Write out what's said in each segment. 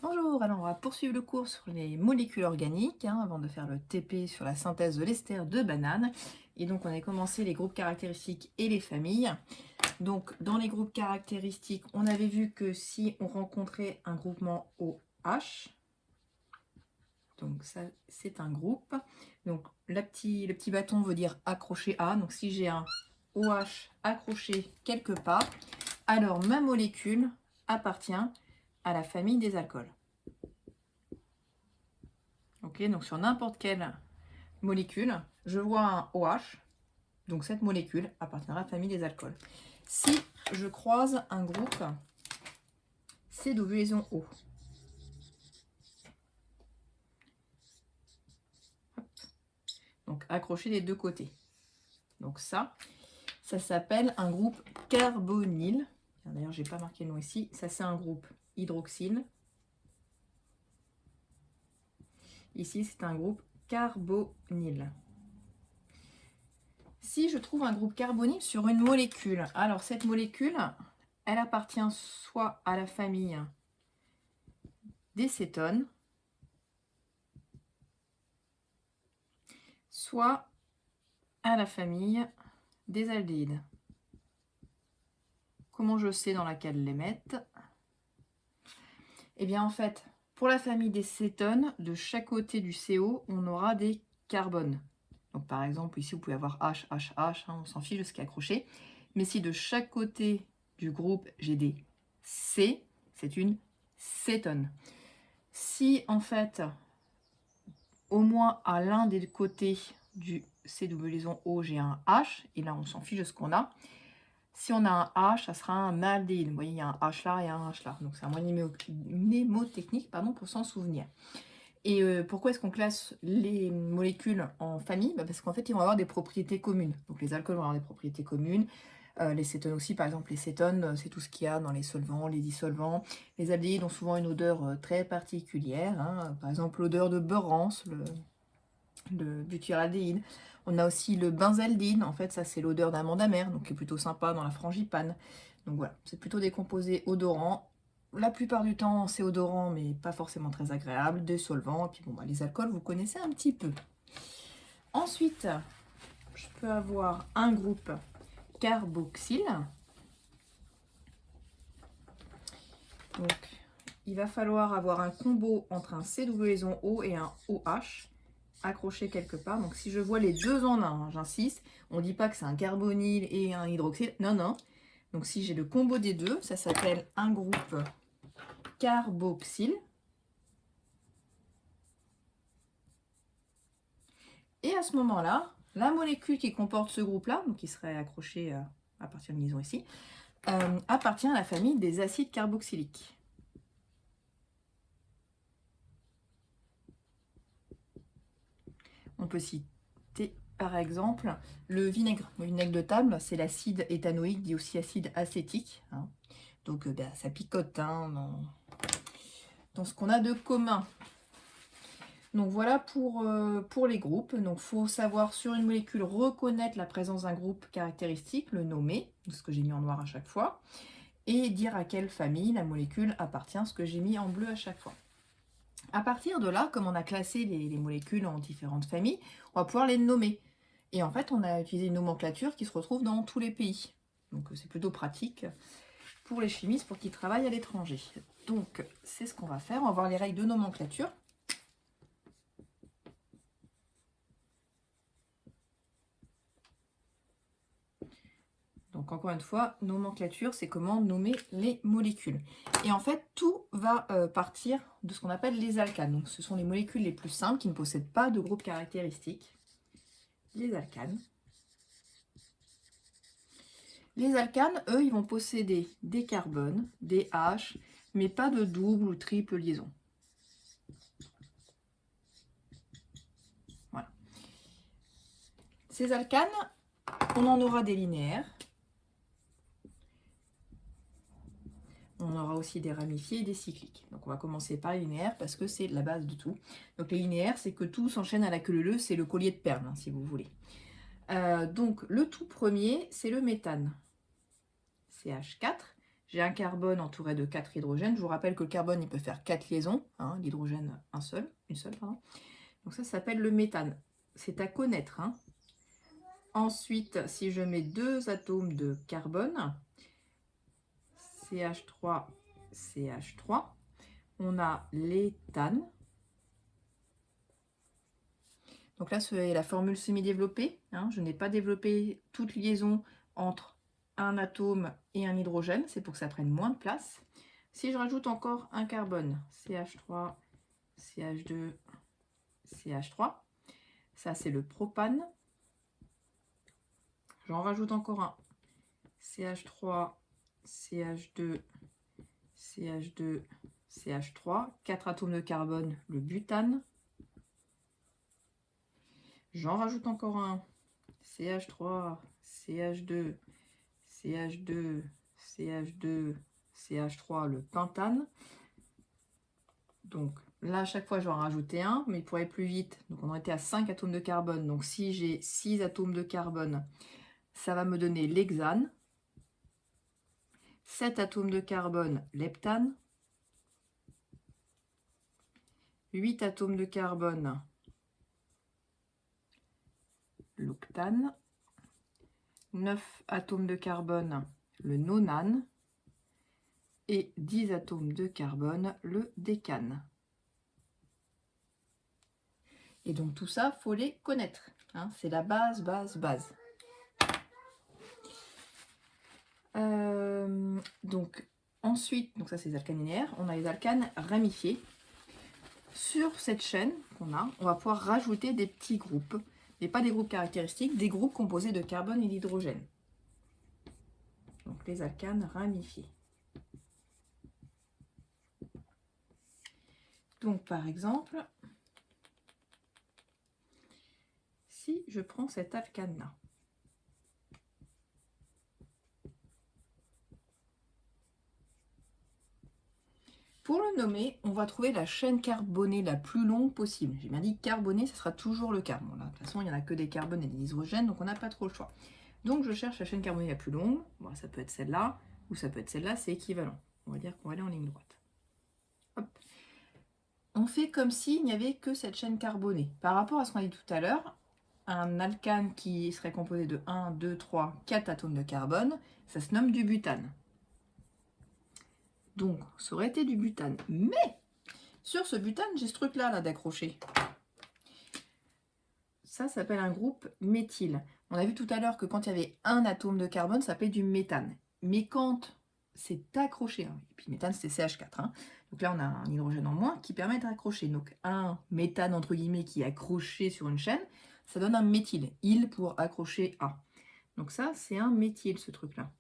Bonjour, alors on va poursuivre le cours sur les molécules organiques avant de faire le TP sur la synthèse de l'ester de banane. Et donc on a commencé les groupes caractéristiques et les familles. Donc dans les groupes caractéristiques, on avait vu que si on rencontrait un groupement OH, donc ça c'est un groupe. Donc le petit bâton veut dire accroché à. Donc si j'ai un OH accroché quelque part, alors ma molécule appartient à la famille des alcools. Ok, donc sur n'importe quelle molécule, je vois un OH, donc cette molécule appartient à la famille des alcools. Si je croise un groupe C double liaison O, donc accroché des deux côtés. Donc ça s'appelle un groupe carbonyle. D'ailleurs, j'ai pas marqué le nom ici. Ça, c'est un groupe hydroxyle. Ici, c'est un groupe carbonyle. Si je trouve un groupe carbonyle sur une molécule, alors cette molécule, elle appartient soit à la famille des cétones, soit à la famille des aldéhydes. Comment je sais dans laquelle les mettre? Eh bien, en fait, pour la famille des cétones, de chaque côté du CO, on aura des carbones. Donc, par exemple, ici, vous pouvez avoir H, H, H, on s'en fiche de ce qui est accroché. Mais si de chaque côté du groupe, j'ai des C, c'est une cétone. Si, en fait, au moins à l'un des côtés du C double liaison O, j'ai un H, et là, on s'en fiche de ce qu'on a. Si on a un H, ça sera un aldéhyde. Vous voyez, il y a un H là et un H là. Donc, c'est un moyen mnémotechnique pour s'en souvenir. Et pourquoi est-ce qu'on classe les molécules en famille? Parce qu'en fait, ils vont avoir des propriétés communes. Donc, les alcools vont avoir des propriétés communes. Les cétones aussi, par exemple, les cétones, c'est tout ce qu'il y a dans les solvants, les dissolvants. Les aldéhydes ont souvent une odeur très particulière. Par exemple, l'odeur de beurre rance, le butyraldéhyde. On a aussi le benzaldéhyde, en fait, ça c'est l'odeur d'amande amère, donc qui est plutôt sympa dans la frangipane. Donc voilà, c'est plutôt des composés odorants. La plupart du temps, c'est odorant, mais pas forcément très agréable, des solvants, et puis bon, les alcools, vous connaissez un petit peu. Ensuite, je peux avoir un groupe carboxyle. Donc, il va falloir avoir un combo entre un C double liaison O et un OH accroché quelque part. Donc si je vois les deux en un, j'insiste, on ne dit pas que c'est un carbonyle et un hydroxyle, non, non. Donc si j'ai le combo des deux, ça s'appelle un groupe carboxyle. Et à ce moment-là, la molécule qui comporte ce groupe-là, donc qui serait accroché à partir de liaison ici, appartient à la famille des acides carboxyliques. On peut citer par exemple le vinaigre. Le vinaigre de table, c'est l'acide éthanoïque, dit aussi acide acétique. Donc ça picote dans ce qu'on a de commun. Donc voilà pour les groupes. Donc il faut savoir sur une molécule reconnaître la présence d'un groupe caractéristique, le nommer, ce que j'ai mis en noir à chaque fois, et dire à quelle famille la molécule appartient, ce que j'ai mis en bleu à chaque fois. À partir de là, comme on a classé les molécules en différentes familles, on va pouvoir les nommer. Et en fait, on a utilisé une nomenclature qui se retrouve dans tous les pays. Donc c'est plutôt pratique pour les chimistes pour qu'ils travaillent à l'étranger. Donc c'est ce qu'on va faire. On va voir les règles de nomenclature. Donc encore une fois, nomenclature, c'est comment nommer les molécules. Et en fait, tout va partir de ce qu'on appelle les alcanes. Donc ce sont les molécules les plus simples qui ne possèdent pas de groupe caractéristique. Les alcanes. Les alcanes, eux, ils vont posséder des carbones, des H, mais pas de double ou triple liaison. Voilà. Ces alcanes, on en aura des linéaires. On aura aussi des ramifiés et des cycliques. Donc on va commencer par les linéaires parce que c'est la base de tout. Donc les linéaires, c'est que tout s'enchaîne à la queue leu, c'est le collier de perles, si vous voulez. Donc le tout premier, c'est le méthane. CH4. j'ai un carbone entouré de 4 hydrogènes. Je vous rappelle que le carbone, il peut faire 4 liaisons, hein, l'hydrogène, une seule, pardon. Donc ça s'appelle le méthane. C'est à connaître, hein. Ensuite, si je mets 2 atomes de carbone, CH3, CH3, on a l'éthane. Donc là, c'est la formule semi-développée, hein. Je n'ai pas développé toute liaison entre un atome et un hydrogène, c'est pour que ça prenne moins de place. Si je rajoute encore un carbone, CH3, CH2, CH3, ça c'est le propane. J'en rajoute encore un, CH3, CH2, CH2, CH3, 4 atomes de carbone, le butane. J'en rajoute encore un, CH3, CH2, CH2, CH2, CH3, le pentane. Donc là, à chaque fois, je vais en rajouter un, mais pour aller plus vite, donc on en était à 5 atomes de carbone. Donc si j'ai 6 atomes de carbone, ça va me donner l'hexane. 7 atomes de carbone, l'heptane. 8 atomes de carbone, l'octane. 9 atomes de carbone, le nonane. Et 10 atomes de carbone, le décane. Et donc tout ça, il faut les connaître, hein. C'est la base, base, base. Donc ensuite, donc ça c'est les alcanes linéaires, on a les alcanes ramifiés. Sur cette chaîne qu'on a, on va pouvoir rajouter des petits groupes, mais pas des groupes caractéristiques, des groupes composés de carbone et d'hydrogène. Donc les alcanes ramifiés. Donc par exemple, si je prends cet alcane-là, pour le nommer, on va trouver la chaîne carbonée la plus longue possible. J'ai bien dit carbonée, ce sera toujours le cas. Bon, là, de toute façon, il n'y en a que des carbones et des hydrogènes, donc on n'a pas trop le choix. Donc je cherche la chaîne carbonée la plus longue. Bon, ça peut être celle-là, ou ça peut être celle-là, c'est équivalent. On va dire qu'on va aller en ligne droite. Hop. On fait comme s'il n'y avait que cette chaîne carbonée. Par rapport à ce qu'on a dit tout à l'heure, un alcane qui serait composé de 1, 2, 3, 4 atomes de carbone, ça se nomme du butane. Donc, ça aurait été du butane. Mais, sur ce butane, j'ai ce truc-là là, d'accrocher. Ça s'appelle un groupe méthyle. On a vu tout à l'heure que quand il y avait un atome de carbone, ça s'appelait du méthane. Mais quand c'est accroché, hein, et puis méthane c'est CH4, hein, donc là on a un hydrogène en moins qui permet d'être accroché. Donc un méthane entre guillemets qui est accroché sur une chaîne, ça donne un méthyle. Il pour accrocher A. Donc ça c'est un méthyle ce truc-là.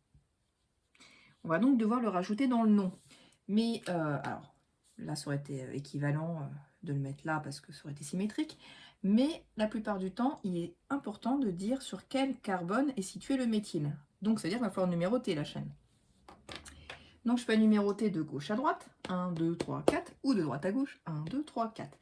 On va donc devoir le rajouter dans le nom. Mais alors là ça aurait été équivalent de le mettre là parce que ça aurait été symétrique. Mais la plupart du temps, il est important de dire sur quel carbone est situé le méthyle. Donc, c'est-à-dire qu'il va falloir numéroter la chaîne. Donc, je peux numéroter de gauche à droite, 1, 2, 3, 4, ou de droite à gauche, 1, 2, 3, 4.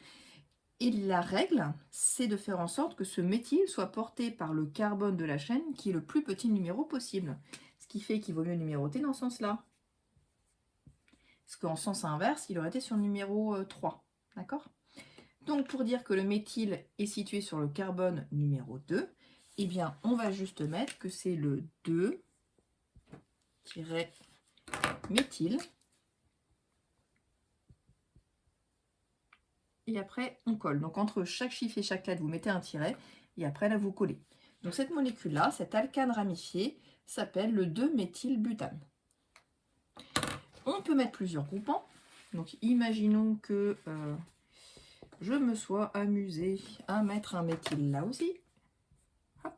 Et la règle, c'est de faire en sorte que ce méthyle soit porté par le carbone de la chaîne qui est le plus petit numéro possible. Ce qui fait qu'il vaut mieux numéroter dans ce sens-là. Parce qu'en sens inverse, il aurait été sur le numéro 3. D'accord ? Donc, pour dire que le méthyle est situé sur le carbone numéro 2, eh bien, on va juste mettre que c'est le 2-méthyle. Et après, on colle. Donc, entre chaque chiffre et chaque lettre, vous mettez un tiret. Et après, là, vous collez. Donc, cette molécule-là, cet alcane ramifié, s'appelle le 2-méthylbutane. On peut mettre plusieurs groupants. Donc, imaginons que... je me sois amusée à mettre un méthyle là aussi. Hop.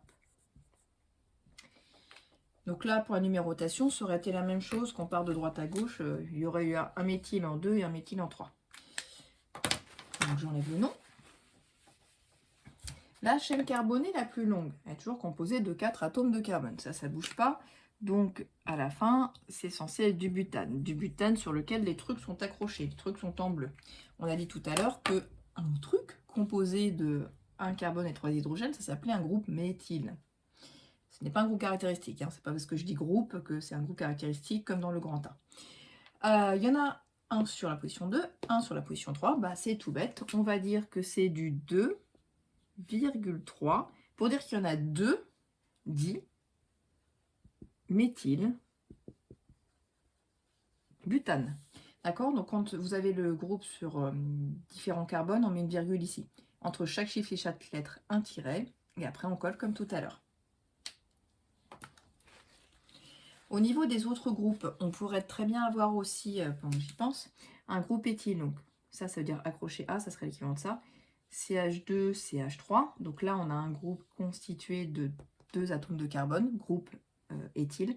Donc là, pour la numérotation, ça aurait été la même chose qu'on part de droite à gauche. Il y aurait eu un méthyle en 2 et un méthyle en 3. Donc j'enlève le nom. La chaîne carbonée la plus longue est toujours composée de 4 atomes de carbone. Ça ne bouge pas. Donc à la fin, c'est censé être du butane. Du butane sur lequel les trucs sont accrochés. Les trucs sont en bleu. On a dit tout à l'heure que un truc composé de 1 carbone et 3 hydrogènes, ça s'appelait un groupe méthyle. Ce n'est pas un groupe caractéristique, hein. C'est pas parce que je dis groupe que c'est un groupe caractéristique comme dans le grand A. Il y en a un sur la position 2, un sur la position 3, bah, c'est tout bête. On va dire que c'est du 2,3 pour dire qu'il y en a 2 diméthylbutane. D'accord? Donc quand vous avez le groupe sur différents carbones, on met une virgule ici. Entre chaque chiffre et chaque lettre, un tiret, et après on colle comme tout à l'heure. Au niveau des autres groupes, on pourrait très bien avoir aussi, pendant que j'y pense, un groupe éthyle. Donc ça veut dire accroché A, ça serait l'équivalent de ça. CH2, CH3. Donc là, on a un groupe constitué de 2 atomes de carbone, groupe éthyle.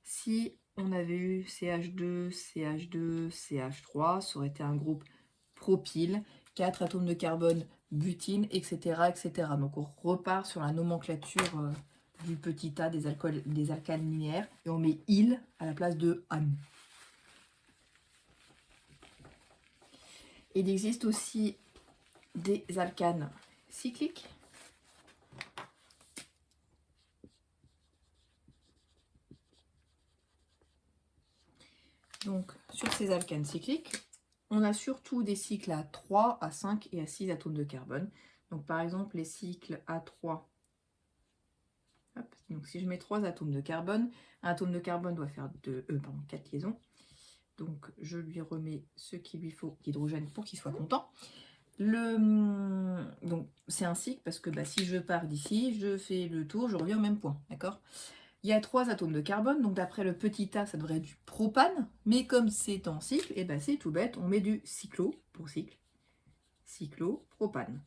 Si on avait eu CH2, CH2, CH3, ça aurait été un groupe propyle, 4 atomes de carbone, butyle, etc., etc. Donc on repart sur la nomenclature du petit a des alcanes linéaires et on met il à la place de an. Il existe aussi des alcanes cycliques. Donc sur ces alcanes cycliques, on a surtout des cycles à 3, à 5 et à 6 atomes de carbone. Donc par exemple les cycles A3. Donc si je mets 3 atomes de carbone, un atome de carbone doit faire 4 liaisons. Donc je lui remets ce qu'il lui faut d'hydrogène pour qu'il soit content. Donc c'est un cycle parce que si je pars d'ici, je fais le tour, je reviens au même point. D'accord? Il y a 3 atomes de carbone, donc d'après le petit a, ça devrait être du propane. Mais comme c'est en cycle, et c'est tout bête, on met du cyclo pour cycle. Cyclopropane.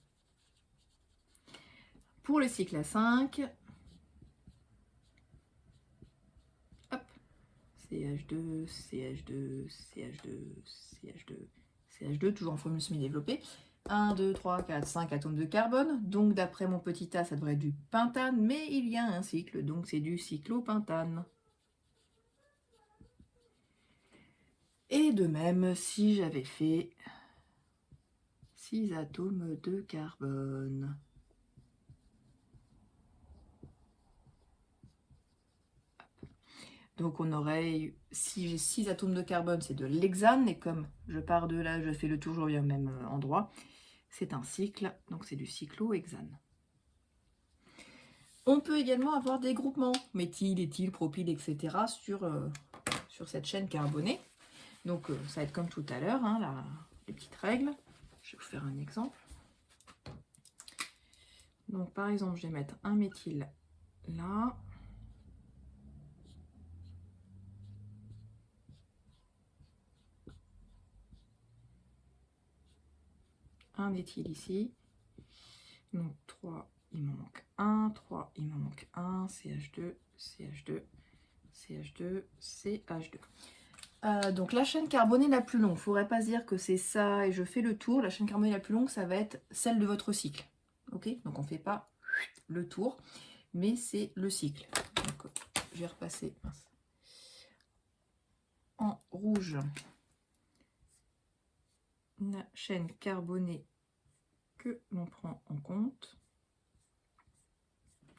Pour le cycle à 5, hop, CH2, CH2, CH2, CH2, CH2, toujours en formule semi-développée. 1, 2, 3, 4, 5 atomes de carbone. Donc d'après mon petit a, ça devrait être du pentane, mais il y a un cycle, donc c'est du cyclopentane. Et de même, si j'avais fait 6 atomes de carbone. Donc on aurait, si j'ai 6 atomes de carbone, c'est de l'hexane, et comme je pars de là, je fais le tour, je reviens au même endroit, c'est un cycle, donc c'est du cyclohexane. On peut également avoir des groupements, méthyle, éthyle, propyle, etc. sur cette chaîne carbonée. Donc ça va être comme tout à l'heure, hein, les petites règles. Je vais vous faire un exemple. Donc par exemple, je vais mettre un méthyle là. Un éthyle ici. Donc 3, il m'en manque 1, 3, il m'en manque 1, CH2, CH2, CH2, CH2. Donc la chaîne carbonée la plus longue, il ne faudrait pas se dire que c'est ça et je fais le tour. La chaîne carbonée la plus longue, ça va être celle de votre cycle. Ok? Donc on ne fait pas le tour, mais c'est le cycle. Donc je vais repasser en rouge la chaîne carbonée que l'on prend en compte.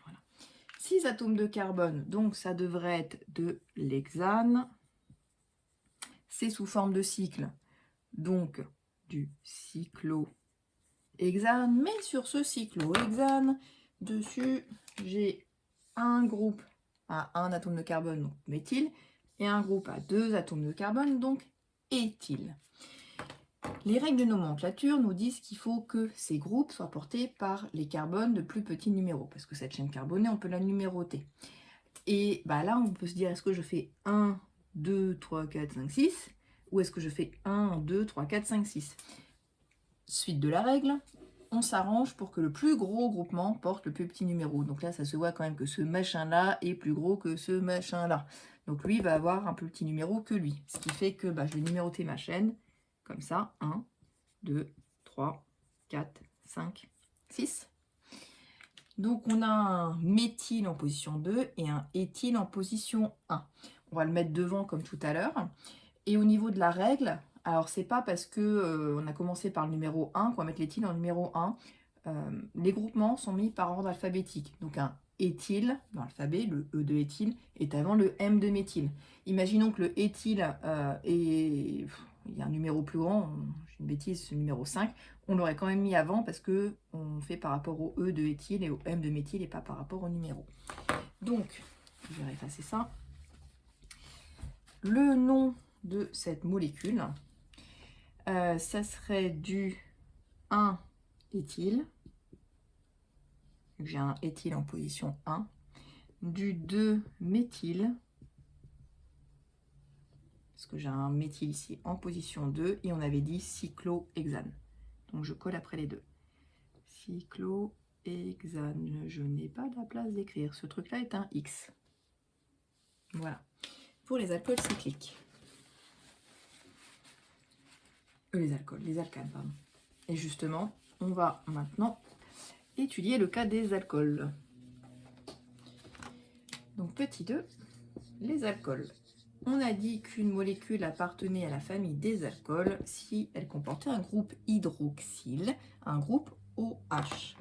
Voilà. 6 atomes de carbone, donc ça devrait être de l'hexane. C'est sous forme de cycle, donc du cyclohexane. Mais sur ce cyclohexane, dessus, j'ai un groupe à 1 atome de carbone, donc méthyle, et un groupe à 2 atomes de carbone, donc éthyle. Les règles de nomenclature nous disent qu'il faut que ces groupes soient portés par les carbones de plus petits numéros, parce que cette chaîne carbonée, on peut la numéroter. Et là, on peut se dire, est-ce que je fais 1, 2, 3, 4, 5, 6, ou est-ce que je fais 1, 2, 3, 4, 5, 6? Suite de la règle, on s'arrange pour que le plus gros groupement porte le plus petit numéro. Donc là, ça se voit quand même que ce machin-là est plus gros que ce machin-là. Donc lui va avoir un plus petit numéro que lui. Ce qui fait que je vais numéroter ma chaîne comme ça. 1, 2, 3, 4, 5, 6. Donc on a un méthyle en position 2 et un éthyle en position 1. On va le mettre devant comme tout à l'heure. Et au niveau de la règle, alors c'est pas parce que on a commencé par le numéro 1 qu'on va mettre l'éthyle en numéro 1. Les groupements sont mis par ordre alphabétique. Donc un éthyle, dans l'alphabet, le E de éthyle est avant le M de méthyle. Imaginons que le éthyle il y a un numéro plus grand, j'ai une bêtise, ce numéro 5, on l'aurait quand même mis avant parce que on fait par rapport au E de éthyle et au M de méthyle et pas par rapport au numéro. Donc, je vais effacer ça. Le nom de cette molécule, ça serait du 1-éthyle. J'ai un éthyle en position 1, du 2-méthyle, parce que j'ai un méthyle ici en position 2, et on avait dit cyclohexane. Donc je colle après les deux. Cyclohexane, je n'ai pas la place d'écrire. Ce truc-là est un X. Voilà. Pour les alcools cycliques. Les alcanes, pardon. Et justement, on va maintenant étudier le cas des alcools. Donc petit 2, les alcools. On a dit qu'une molécule appartenait à la famille des alcools si elle comportait un groupe hydroxyle, un groupe OH.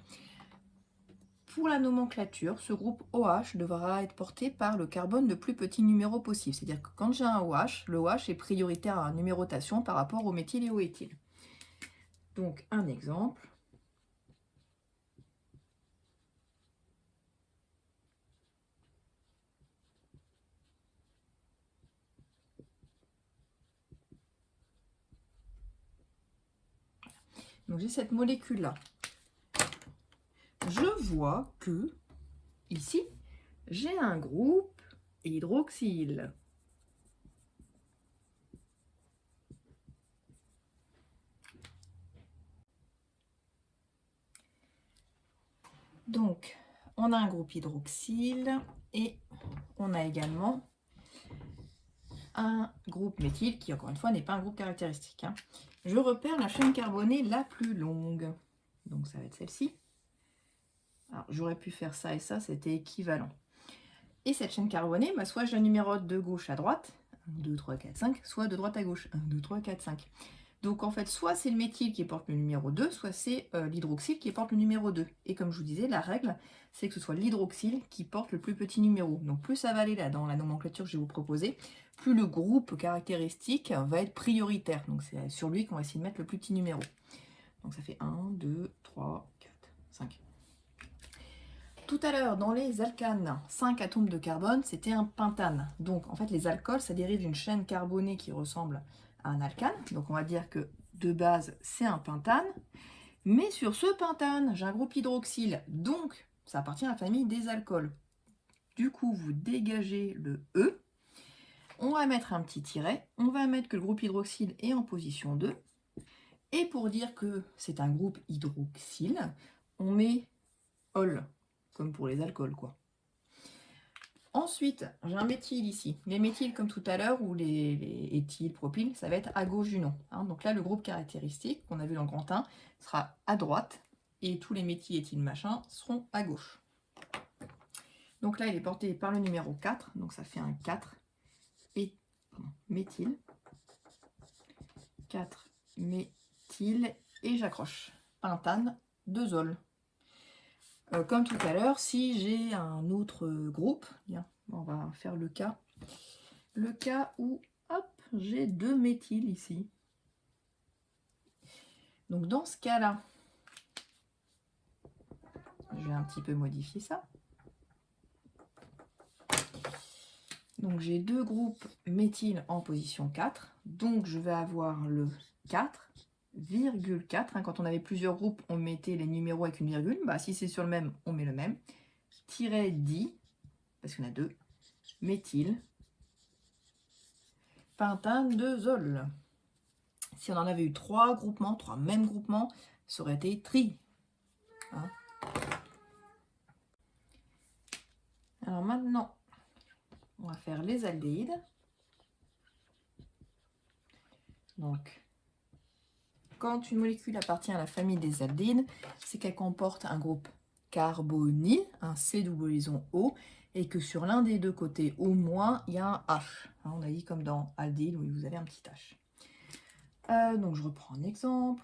Pour la nomenclature, ce groupe OH devra être porté par le carbone le plus petit numéro possible. C'est-à-dire que quand j'ai un OH, le OH est prioritaire à la numérotation par rapport au méthyle et au éthyle. Donc un exemple. Donc j'ai cette molécule-là. Je vois que, ici, j'ai un groupe hydroxyle. Donc, on a un groupe hydroxyle et on a également un groupe méthyle qui, encore une fois, n'est pas un groupe caractéristique. Je repère la chaîne carbonée la plus longue. Donc, ça va être celle-ci. Alors, j'aurais pu faire ça et ça, c'était équivalent. Et cette chaîne carbonée, soit je la numérote de gauche à droite, 1, 2, 3, 4, 5, soit de droite à gauche, 1, 2, 3, 4, 5. Donc en fait, soit c'est le méthyle qui porte le numéro 2, soit c'est l'hydroxyle qui porte le numéro 2. Et comme je vous disais, la règle, c'est que ce soit l'hydroxyle qui porte le plus petit numéro. Donc plus ça va aller là dans la nomenclature que je vais vous proposer, plus le groupe caractéristique va être prioritaire. Donc c'est sur lui qu'on va essayer de mettre le plus petit numéro. Donc ça fait 1, 2, 3, 4, 5. Tout à l'heure, dans les alcanes, 5 atomes de carbone, c'était un pentane. Donc, en fait, les alcools, ça dérive d'une chaîne carbonée qui ressemble à un alcane. Donc, on va dire que de base, c'est un pentane. Mais sur ce pentane, j'ai un groupe hydroxyle. Donc, ça appartient à la famille des alcools. Du coup, vous dégagez le E. On va mettre un petit tiret. On va mettre que le groupe hydroxyle est en position 2. Et pour dire que c'est un groupe hydroxyle, on met ol, comme pour les alcools, quoi. Ensuite, j'ai un méthyle ici. Les méthyles, comme tout à l'heure, ou les éthyles, propyles, ça va être à gauche du nom. Donc là, le groupe caractéristique qu'on a vu dans le grand 1 sera à droite, et tous les méthyles, éthyles, machin, seront à gauche. Donc là, il est porté par le numéro 4, donc ça fait un 4, et méthyle, 4 méthyle, et j'accroche. Pentane, 2 ol. Comme tout à l'heure, si j'ai un autre groupe, bien, on va faire le cas où, hop, j'ai 2 méthyles ici. Donc dans ce cas-là, je vais un petit peu modifier ça. Donc j'ai 2 groupes méthyles en position 4, donc je vais avoir le 4,4. Quand on avait plusieurs groupes, on mettait les numéros avec une virgule. Si c'est sur le même, on met le même. Tiret 10, parce qu'on a 2, méthyle, pentane de zol. Si on en avait eu 3 groupements, 3 mêmes groupements, ça aurait été tri. Alors maintenant, on va faire les aldéhydes. Donc, quand une molécule appartient à la famille des aldéhydes, c'est qu'elle comporte un groupe carbonyle, un C double liaison O, et que sur l'un des deux côtés, au moins, il y a un H. On a dit comme dans aldéhyde, où vous avez un petit H. Donc, je reprends un exemple.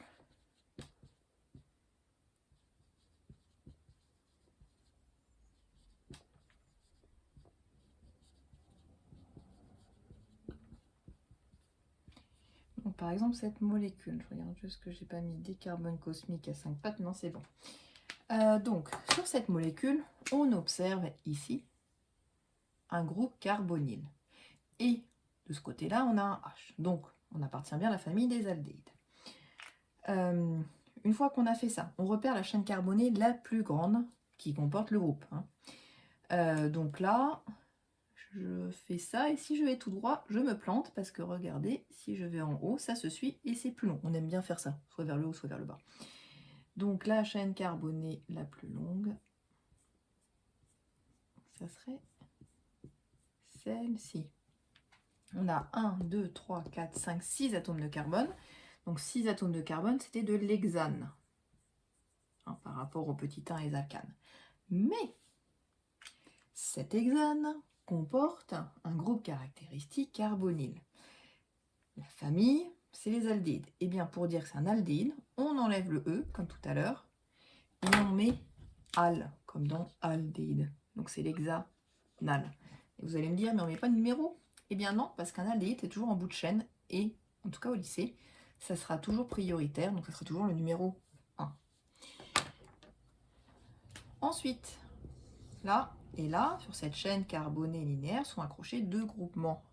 Donc, par exemple, cette molécule, je regarde juste que j'ai pas mis des carbones cosmiques à 5 pattes, non, c'est bon. Donc, sur cette molécule, on observe ici un groupe carbonyle. Et de ce côté-là, on a un H. Donc, on appartient bien à la famille des aldéhydes. Une fois qu'on a fait ça, on repère la chaîne carbonée la plus grande qui comporte le groupe. Donc là, je fais ça, et si je vais tout droit, je me plante, parce que regardez, si je vais en haut, ça se suit et c'est plus long. On aime bien faire ça, soit vers le haut, soit vers le bas. Donc la chaîne carbonée la plus longue, ça serait celle-ci. On a 1, 2, 3, 4, 5, 6 atomes de carbone. Donc 6 atomes de carbone, c'était de l'hexane, par rapport au petit 1 et les alcanes. Mais cet hexane comporte un groupe caractéristique carbonyle. La famille, c'est les aldéhydes. Et bien, pour dire que c'est un aldéhyde, on enlève le E, comme tout à l'heure, et on met al, comme dans aldéhyde. Donc c'est l'hexanal. Et vous allez me dire, mais on ne met pas de numéro? Eh bien non, parce qu'un aldéhyde est toujours en bout de chaîne, et en tout cas au lycée, ça sera toujours prioritaire, donc ça sera toujours le numéro 1. Ensuite, là et là, sur cette chaîne carbonée linéaire, sont accrochés deux groupements.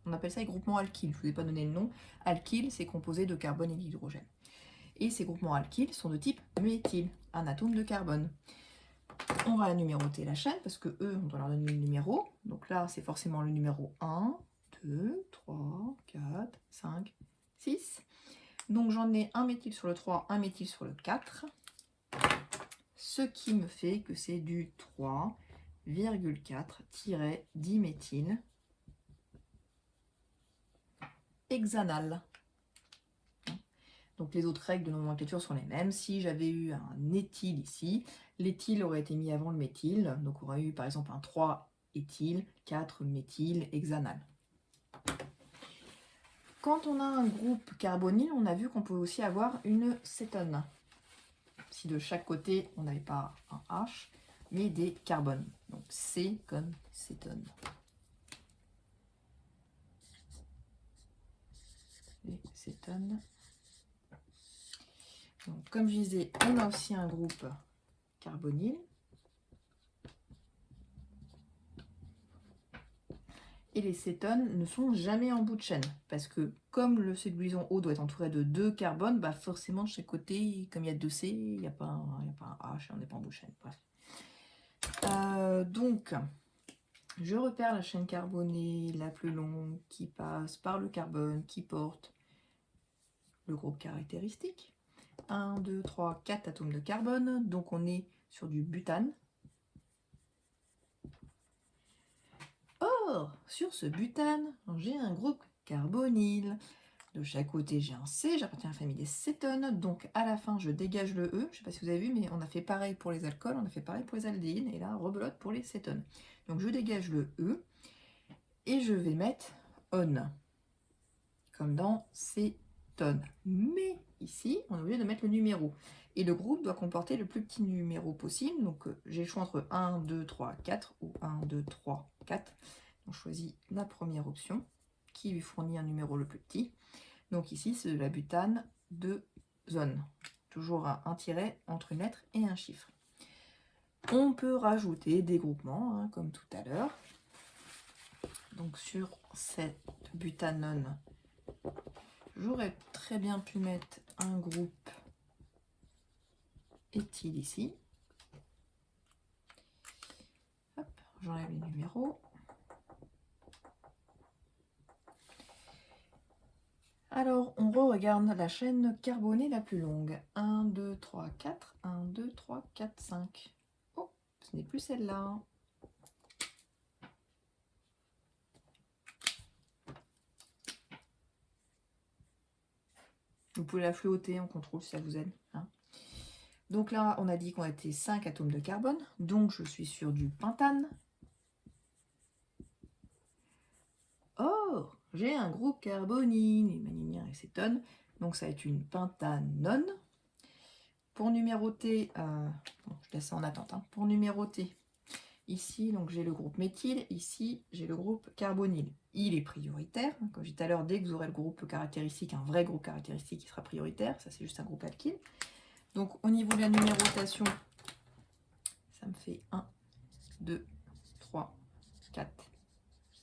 On appelle ça les groupements alkyles. Je ne vous ai pas donné le nom. Alkyle, c'est composé de carbone et d'hydrogène. Et ces groupements alkyles sont de type méthyle, un atome de carbone. On va numéroter la chaîne parce que eux, on doit leur donner le numéro. Donc là, c'est forcément le numéro 1, 2, 3, 4, 5, 6. Donc j'en ai un méthyle sur le 3, un méthyle sur le 4. Ce qui me fait que c'est du 3,4-diméthyle hexanal. Donc les autres règles de nomenclature sont les mêmes. Si j'avais eu un éthyle ici, l'éthyle aurait été mis avant le méthyle. Donc on aurait eu par exemple un 3-éthyle, 4-méthyle hexanal. Quand on a un groupe carbonyle, on a vu qu'on pouvait aussi avoir une cétone. Si de chaque côté, on n'avait pas un H, mais des carbones. Donc C comme cétone. Les cétones. Donc, comme je disais, on a aussi un groupe carbonyle. Et les cétones ne sont jamais en bout de chaîne. Parce que comme le C de liaison O doit être entouré de 2 carbones, bah forcément de chaque côté, comme il y a 2 C, il n'y a pas un H et on n'est pas en bout de chaîne. Bref. Donc, je repère la chaîne carbonée la plus longue qui passe par le carbone qui porte le groupe caractéristique. 1, 2, 3, 4 atomes de carbone. Donc on est sur du butane. Or, sur ce butane, j'ai un groupe carbonyle. De chaque côté, j'ai un C, j'appartiens à la famille des cétones. Donc à la fin, je dégage le E. Je ne sais pas si vous avez vu, mais on a fait pareil pour les alcools, on a fait pareil pour les aldéhydes. Et là, rebelote pour les cétones. Donc je dégage le E et je vais mettre on, comme dans cétone. Mais ici, on est obligé de mettre le numéro. Et le groupe doit comporter le plus petit numéro possible. Donc j'ai le choix entre 1, 2, 3, 4 ou 1, 2, 3, 4. On choisit la première option qui lui fournit un numéro le plus petit. Donc ici, c'est de la butane de zone. Toujours un tiret entre une lettre et un chiffre. On peut rajouter des groupements, comme tout à l'heure. Donc sur cette butanone, j'aurais très bien pu mettre un groupe éthyle ici. Hop, j'enlève les numéros. Alors, on re-regarde la chaîne carbonée la plus longue. 1, 2, 3, 4. 1, 2, 3, 4, 5. Oh, ce n'est plus celle-là. Vous pouvez la fléauter en contrôle si ça vous aide. Donc là, on a dit qu'on était 5 atomes de carbone. Donc, je suis sur du pentane. Or, j'ai un groupe carbonyle, et cétone. Donc, ça va être une pentanone. Pour numéroter, bon, je laisse ça en attente. Pour numéroter, Ici, donc j'ai le groupe méthyle, ici j'ai le groupe carbonyle. Il est prioritaire, hein, comme je disais tout à l'heure, dès que vous aurez le groupe caractéristique, un vrai groupe caractéristique qui sera prioritaire, ça c'est juste un groupe alkyle. Donc au niveau de la numérotation, ça me fait 1, 2, 3, 4,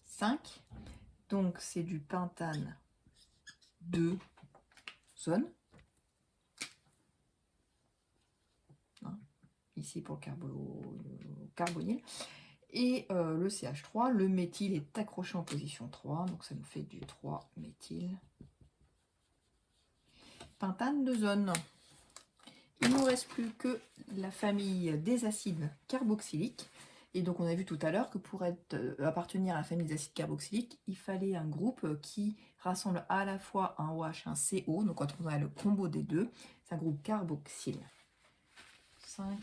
5. Donc c'est du pentane 2 zone. Hein, ici pour le carbonyle. Et le CH3, le méthyle est accroché en position 3, donc ça nous fait du 3-méthyle. Pentane de zone. Il ne nous reste plus que la famille des acides carboxyliques. Et donc on a vu tout à l'heure que pour appartenir à la famille des acides carboxyliques, il fallait un groupe qui rassemble à la fois un OH et un CO. Donc quand on a le combo des deux, c'est un groupe carboxyle. 5,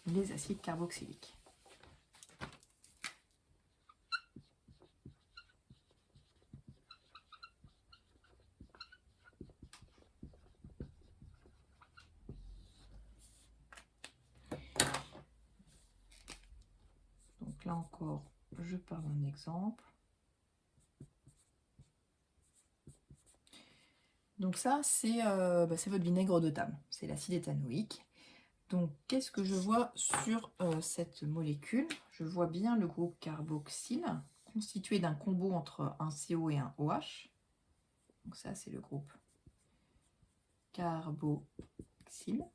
les acides carboxyliques. Donc là encore, je pars d'un exemple. Donc ça, c'est votre vinaigre de table, c'est l'acide éthanoïque. Donc qu'est-ce que je vois sur cette molécule? Je vois bien le groupe carboxyle, constitué d'un combo entre un CO et un OH. Donc ça, c'est le groupe carboxyle.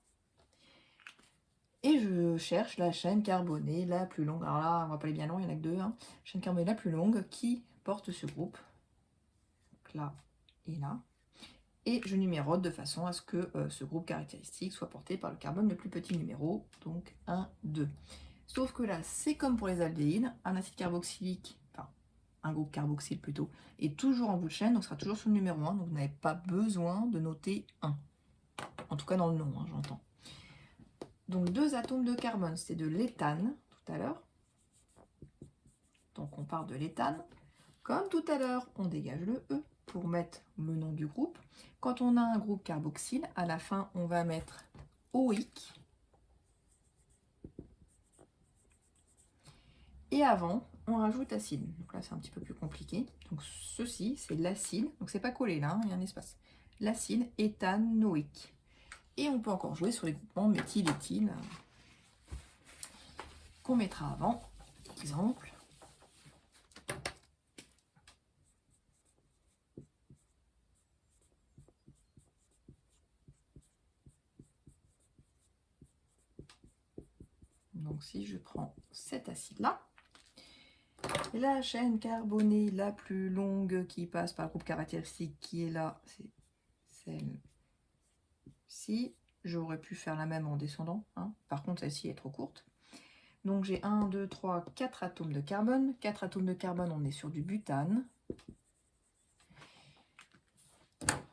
Et je cherche la chaîne carbonée la plus longue. Alors là, on va pas aller bien loin, il n'y en a que deux. Hein. Chaîne carbonée la plus longue qui porte ce groupe. Donc là et là. Et je numérote de façon à ce que ce groupe caractéristique soit porté par le carbone le plus petit numéro, donc 1, 2. Sauf que là, c'est comme pour les aldéhydes, un acide carboxylique, enfin un groupe carboxyle plutôt, est toujours en bout de chaîne, donc sera toujours sur le numéro 1, donc vous n'avez pas besoin de noter 1. En tout cas dans le nom, hein, j'entends. Donc 2 atomes de carbone, c'était de l'éthane tout à l'heure. Donc on part de l'éthane. Comme tout à l'heure, on dégage le E pour mettre le nom du groupe. Quand on a un groupe carboxyle, à la fin, on va mettre OIC. Et avant, on rajoute acide. Donc là, c'est un petit peu plus compliqué. Donc ceci, c'est l'acide. Donc c'est pas collé là, hein, il y a un espace. L'acide éthanoïque. Et on peut encore jouer sur les groupements méthyle-éthyle qu'on mettra avant. Exemple. Donc si je prends cet acide-là, la chaîne carbonée la plus longue qui passe par le groupe caractéristique qui est là, c'est celle-ci. J'aurais pu faire la même en descendant. Hein. Par contre, celle-ci est trop courte. Donc j'ai 1, 2, 3, 4 atomes de carbone. 4 atomes de carbone, on est sur du butane.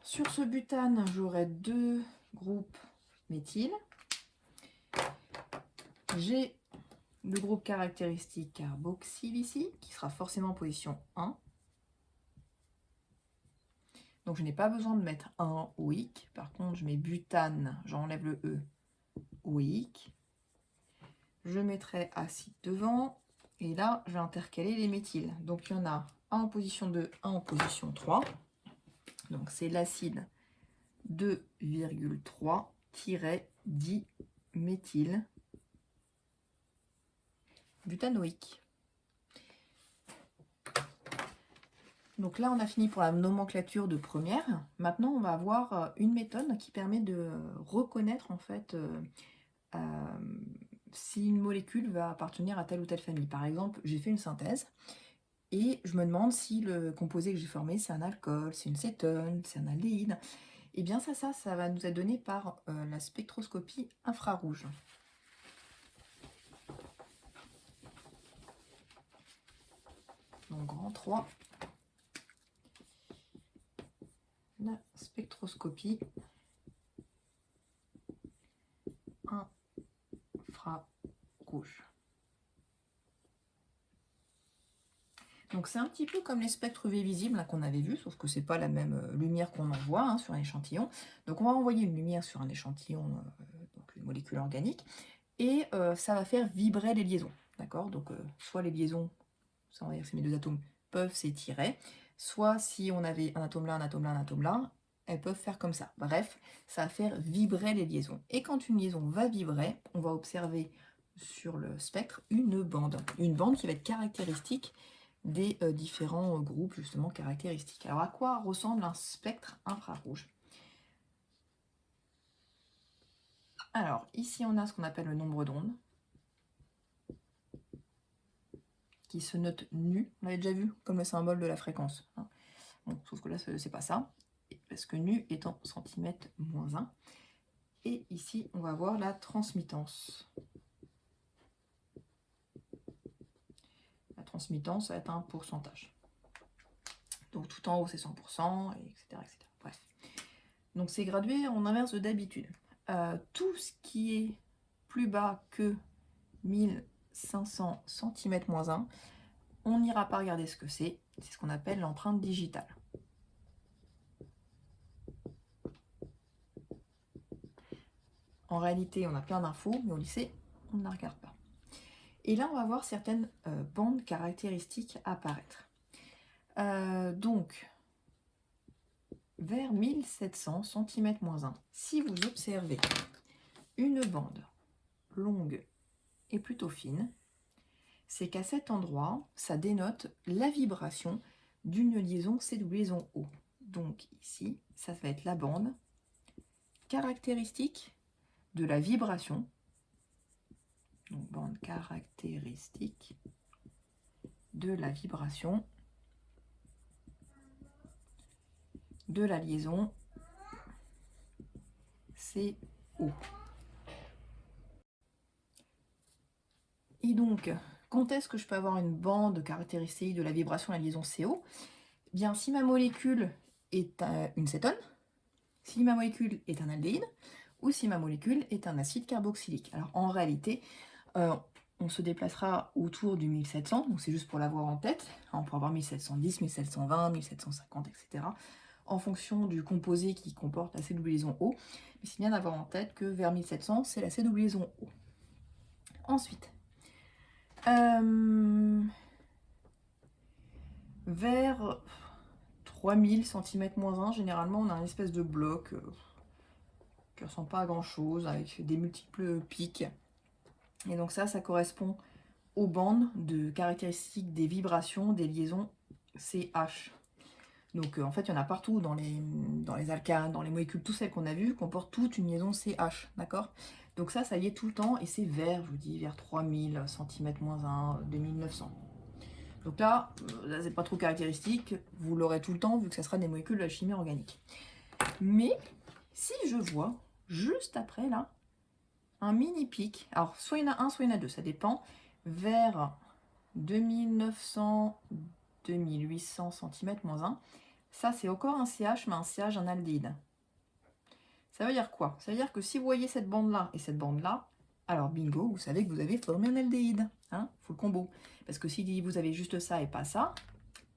Sur ce butane, j'aurai 2 groupes méthyle. J'ai le groupe caractéristique carboxyle ici, qui sera forcément en position 1. Donc je n'ai pas besoin de mettre 1 OIC. Par contre, je mets butane, j'enlève le E, OIC. Je mettrai acide devant. Et là, je vais intercaler les méthyles. Donc il y en a un en position 2, un en position 3. Donc c'est l'acide 2,3-10-méthyle butanoïque. Donc là, on a fini pour la nomenclature de première. Maintenant, on va avoir une méthode qui permet de reconnaître en fait si une molécule va appartenir à telle ou telle famille. Par exemple, j'ai fait une synthèse et je me demande si le composé que j'ai formé, c'est un alcool, c'est une cétone, c'est un aldéhyde. Et bien ça va nous être donné par la spectroscopie infrarouge. Donc grand 3, la spectroscopie infrarouge. Donc c'est un petit peu comme les spectres UV visibles qu'on avait vus, sauf que c'est pas la même lumière qu'on envoie hein, sur un échantillon. Donc on va envoyer une lumière sur un échantillon, donc une molécule organique, et ça va faire vibrer les liaisons. d'accord? Donc, soit les liaisons, ça on va dire que c'est mes deux atomes, peuvent s'étirer, soit si on avait un atome là, un atome là, un atome là, elles peuvent faire comme ça. Bref, ça va faire vibrer les liaisons. Et quand une liaison va vibrer, on va observer sur le spectre une bande. Une bande qui va être caractéristique des différents groupes, justement, caractéristiques. Alors, à quoi ressemble un spectre infrarouge? Alors, ici, on a ce qu'on appelle le nombre d'ondes, qui se note nu. On l'avait déjà vu, comme le symbole de la fréquence. Hein. Bon, sauf que là, c'est pas ça, parce que nu est en centimètres moins 1. Et ici, on va voir la transmittance. La transmittance, ça va être un pourcentage. Donc tout en haut, c'est 100%, etc., etc. Bref. Donc c'est gradué en inverse de d'habitude. Tout ce qui est plus bas que 1500 cm-1, on n'ira pas regarder ce que c'est. C'est ce qu'on appelle l'empreinte digitale. En réalité, on a plein d'infos, mais au lycée, on ne la regarde pas. Et là, on va voir certaines bandes caractéristiques apparaître. Donc, vers 1700 cm-1, si vous observez une bande longue et plutôt fine, c'est qu'à cet endroit, ça dénote la vibration d'une liaison C double liaison O. Donc ici, ça va être la bande caractéristique de la vibration. Donc bande caractéristique de la vibration de la liaison CO. Et donc, quand est-ce que je peux avoir une bande caractéristique de la vibration de la liaison CO? Bien, si ma molécule est une cétone, si ma molécule est un aldéhyde, ou si ma molécule est un acide carboxylique. Alors, en réalité, on se déplacera autour du 1700, donc c'est juste pour l'avoir en tête. On peut avoir 1710, 1720, 1750, etc. En fonction du composé qui comporte la C double liaison O. Mais c'est bien d'avoir en tête que vers 1700, c'est la C double liaison O. Ensuite, vers 3000 cm-1, généralement, on a une espèce de bloc qui ne ressemble pas à grand-chose, avec des multiples pics. Et donc ça correspond aux bandes de caractéristiques des vibrations des liaisons CH. Donc en fait, il y en a partout dans les alcanes, dans les molécules, toutes celles qu'on a vues, comportent toutes une liaison CH, d'accord? Donc ça y est tout le temps, et c'est vers, je vous dis, vers 3000 cm-1, 2900. Donc là c'est pas trop caractéristique, vous l'aurez tout le temps, vu que ça sera des molécules de la chimie organique. Mais, si je vois, juste après, là, un mini pic, alors soit il y en a un, soit il y en a deux, ça dépend, vers 2900, 2800 cm-1, ça c'est encore un CH, mais un CH, un aldéhyde. Ça veut dire quoi? Ça veut dire que si vous voyez cette bande-là et cette bande-là, alors bingo, vous savez que vous avez formé un aldéhyde. Hein, faut le combo. Parce que si vous avez juste ça et pas ça,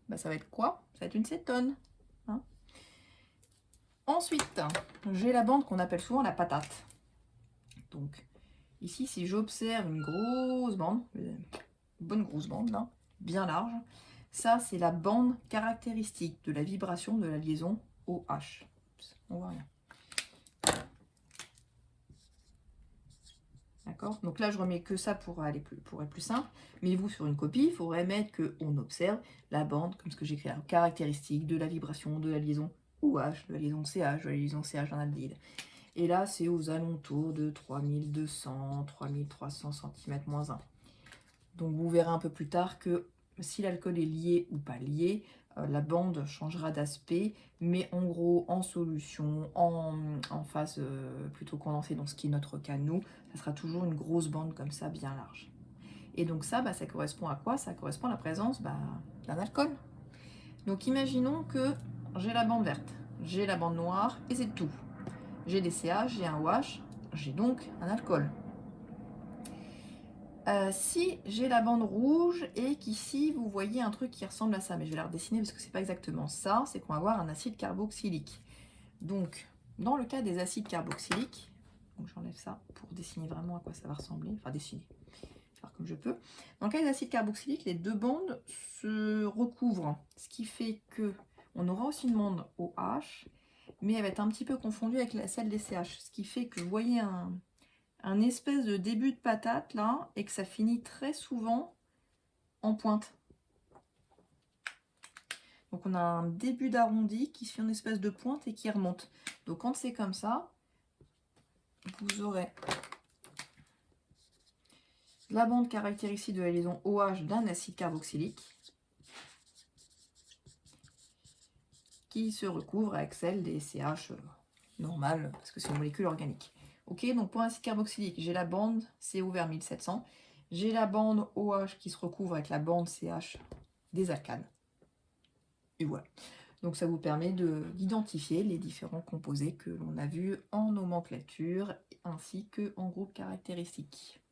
bah ça va être quoi? Ça va être une cétone. Hein. Ensuite, j'ai la bande qu'on appelle souvent la patate. Donc, ici, si j'observe une grosse bande, une bonne grosse bande, là, bien large, ça, c'est la bande caractéristique de la vibration de la liaison OH. On voit rien. D'accord? Donc là, je remets que ça pour être plus simple. Mais vous, sur une copie, il faudrait mettre qu'on observe la bande, comme ce que j'écris là, caractéristique de la vibration de la liaison OH, de la liaison CH, de la liaison CH en aldéhyde. Et là, c'est aux alentours de 3200, 3300 cm-1. Donc vous verrez un peu plus tard que si l'alcool est lié ou pas lié, la bande changera d'aspect, mais en gros, en solution, en phase plutôt condensée, dans ce qui est notre cas, nous, ça sera toujours une grosse bande comme ça, bien large. Et donc ça, ça correspond à quoi? Ça correspond à la présence d'un alcool. Donc imaginons que j'ai la bande verte, j'ai la bande noire, et c'est tout. J'ai des CH, j'ai un OH, j'ai donc un alcool. Si j'ai la bande rouge et qu'ici vous voyez un truc qui ressemble à ça, mais je vais la redessiner parce que c'est pas exactement ça, c'est qu'on va avoir un acide carboxylique. Donc, dans le cas des acides carboxyliques, donc j'enlève ça pour dessiner vraiment à quoi ça va ressembler, enfin dessiner, faire comme je peux. Dans le cas des acides carboxyliques, les deux bandes se recouvrent, ce qui fait que on aura aussi une bande OH, mais elle va être un petit peu confondue avec celle des CH, ce qui fait que vous voyez un espèce de début de patate là, et que ça finit très souvent en pointe. Donc on a un début d'arrondi qui se fait une espèce de pointe et qui remonte. Donc quand c'est comme ça, vous aurez la bande caractéristique de la liaison OH d'un acide carboxylique qui se recouvre avec celle des CH normales, parce que c'est une molécule organique. Ok, donc pour un acide carboxylique, j'ai la bande CO vers 1700, j'ai la bande OH qui se recouvre avec la bande CH des alcanes. Et voilà. Donc ça vous permet d'identifier les différents composés que l'on a vus en nomenclature ainsi qu'en groupe caractéristique.